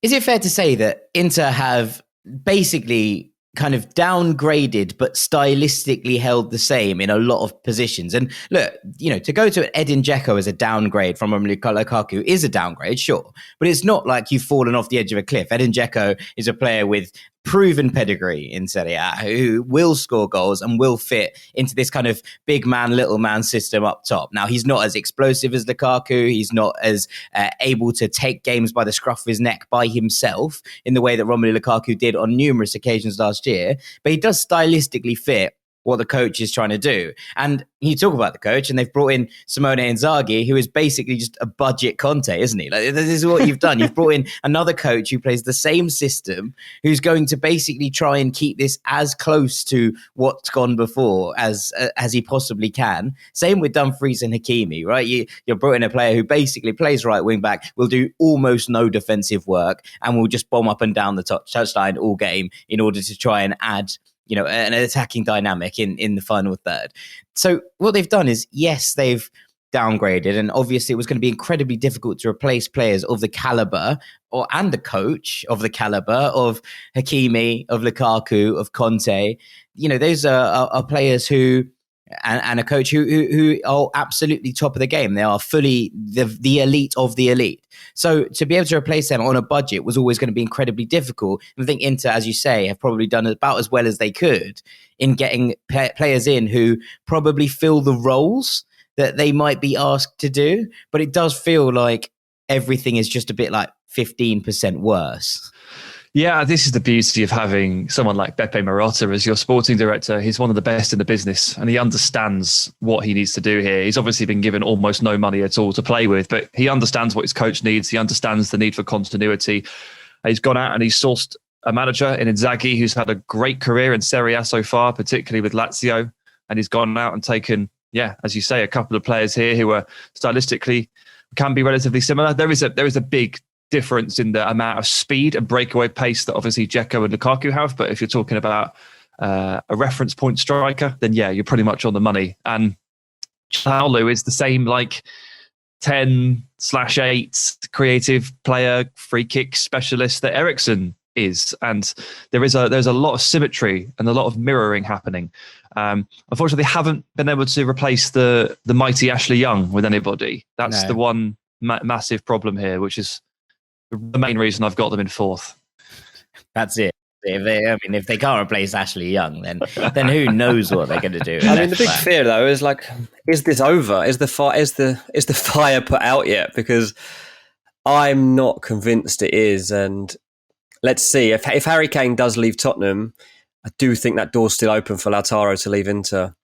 Is it fair to say that Inter have basically kind of downgraded but stylistically held the same in a lot of positions? And look, to go to Edin Dzeko as a downgrade from Lukaku is a downgrade, sure, but it's not like you've fallen off the edge of a cliff. Edin Dzeko is a player with proven pedigree in Serie A who will score goals and will fit into this kind of big man, little man system up top. Now, he's not as explosive as Lukaku. He's not as able to take games by the scruff of his neck by himself in the way that Romelu Lukaku did on numerous occasions last year, but he does stylistically fit what the coach is trying to do. And you talk about the coach, and they've brought in Simone Inzaghi, who is basically just a budget Conte, isn't he? Like, this is what you've done. You've brought in another coach who plays the same system, who's going to basically try and keep this as close to what's gone before as he possibly can. Same with Dumfries and Hakimi, right? You're brought in a player who basically plays right wing back, will do almost no defensive work, and will just bomb up and down the touchline all game in order to try and add an attacking dynamic in the final third. So what they've done is, yes, they've downgraded, and obviously it was going to be incredibly difficult to replace players of the caliber and the coach of the caliber of Hakimi, of Lukaku, of Conte. Those are players who and a coach who are absolutely top of the game. They are fully the elite of the elite. So to be able to replace them on a budget was always going to be incredibly difficult. And I think Inter, as you say, have probably done about as well as they could in getting players in who probably fill the roles that they might be asked to do. But it does feel like everything is just a bit like 15% worse. Yeah, this is the beauty of having someone like Beppe Marotta as your sporting director. He's one of the best in the business, and he understands what he needs to do here. He's obviously been given almost no money at all to play with, but he understands what his coach needs. He understands the need for continuity. He's gone out and he's sourced a manager in Inzaghi who's had a great career in Serie A so far, particularly with Lazio. And he's gone out and taken, as you say, a couple of players here who are stylistically can be relatively similar. There is a big difference in the amount of speed and breakaway pace that obviously Dzeko and Lukaku have. But if you're talking about a reference point striker, then you're pretty much on the money. And Calhanoglu is the same, like 10/8 creative player, free kick specialist that Eriksen is. And there's a lot of symmetry and a lot of mirroring happening. Unfortunately, they haven't been able to replace the mighty Ashley Young with anybody. That's the one massive problem here, which is the main reason I've got them in fourth. That's it. If they can't replace Ashley Young, then who knows what they're going to do? The big fear though is like, is this over? Is the fire put out yet? Because I'm not convinced it is. And let's see if Harry Kane does leave Tottenham, I do think that door's still open for Lautaro to leave Inter.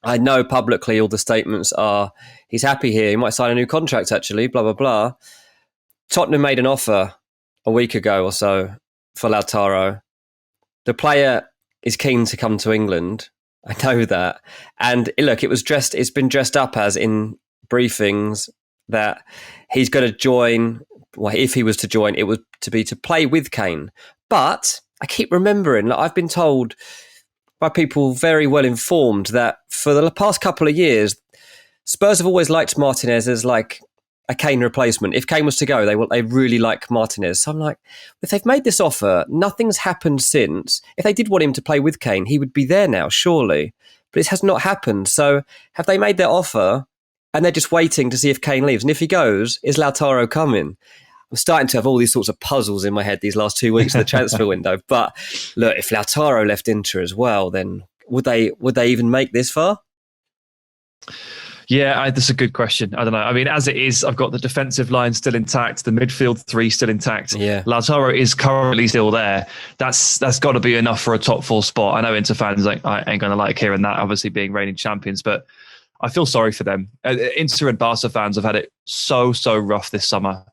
I know publicly all the statements are he's happy here. He might sign a new contract actually. Blah blah blah. Tottenham made an offer a week ago or so for Lautaro. The player is keen to come to England. I know that. And look, it's been dressed up as in briefings that he's going to join. Well, if he was to join, it would to play with Kane. But I keep remembering, I've been told by people very well informed that for the past couple of years, Spurs have always liked Martinez as like a Kane replacement. If Kane was to go, they really like Martinez. So I'm like, if they've made this offer, nothing's happened since. If they did want him to play with Kane, he would be there now, surely. But it has not happened. So have they made their offer and they're just waiting to see if Kane leaves? And if he goes, is Lautaro coming? I'm starting to have all these sorts of puzzles in my head these last 2 weeks of the transfer window. But look, if Lautaro left Inter as well, then would they even make this far? Yeah, that's a good question. I don't know. I mean, as it is, I've got the defensive line still intact, the midfield three still intact. Yeah. Lautaro is currently still there. That's got to be enough for a top four spot. I know Inter fans I ain't going to like hearing that, obviously being reigning champions, but I feel sorry for them. Inter and Barca fans have had it so rough this summer,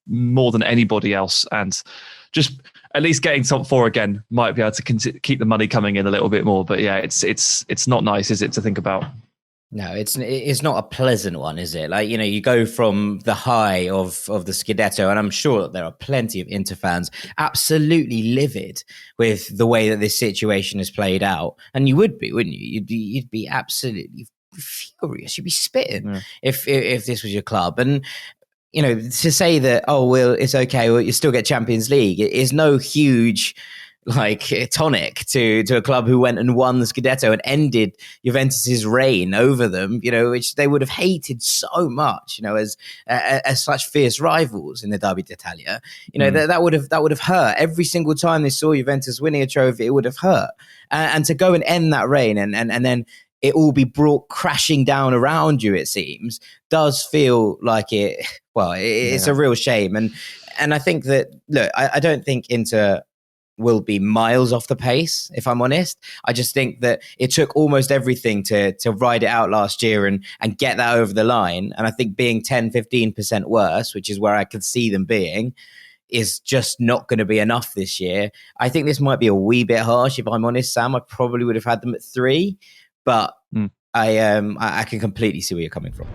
more than anybody else, and just at least getting top four again might be able to keep the money coming in a little bit more. But yeah, it's not nice, is it, to think about? No, it's not a pleasant one, is it? Like, you go from the high of the Scudetto, and I'm sure that there are plenty of Inter fans absolutely livid with the way that this situation has played out. And you would be, wouldn't you? You'd be absolutely furious. You'd be spitting if this was your club. And to say that, oh, well, it's okay, well, you still get Champions League, it is no huge tonic to a club who went and won the Scudetto and ended Juventus's reign over them, which they would have hated so much, as such fierce rivals in the Derby d'Italia. That would have hurt every single time they saw Juventus winning a trophy. It would have hurt, and to go and end that reign and then it all be brought crashing down around you, it seems, does feel like it. Well, it's a real shame, and I think that, look, I don't think Inter will be miles off the pace, if I'm honest. I just think that it took almost everything to ride it out last year and get that over the line. And I think being 10-15% worse, which is where I could see them being, is just not going to be enough this year. I think this might be a wee bit harsh, if I'm honest, Sam. I probably would have had them at 3, but I can completely see where you're coming from.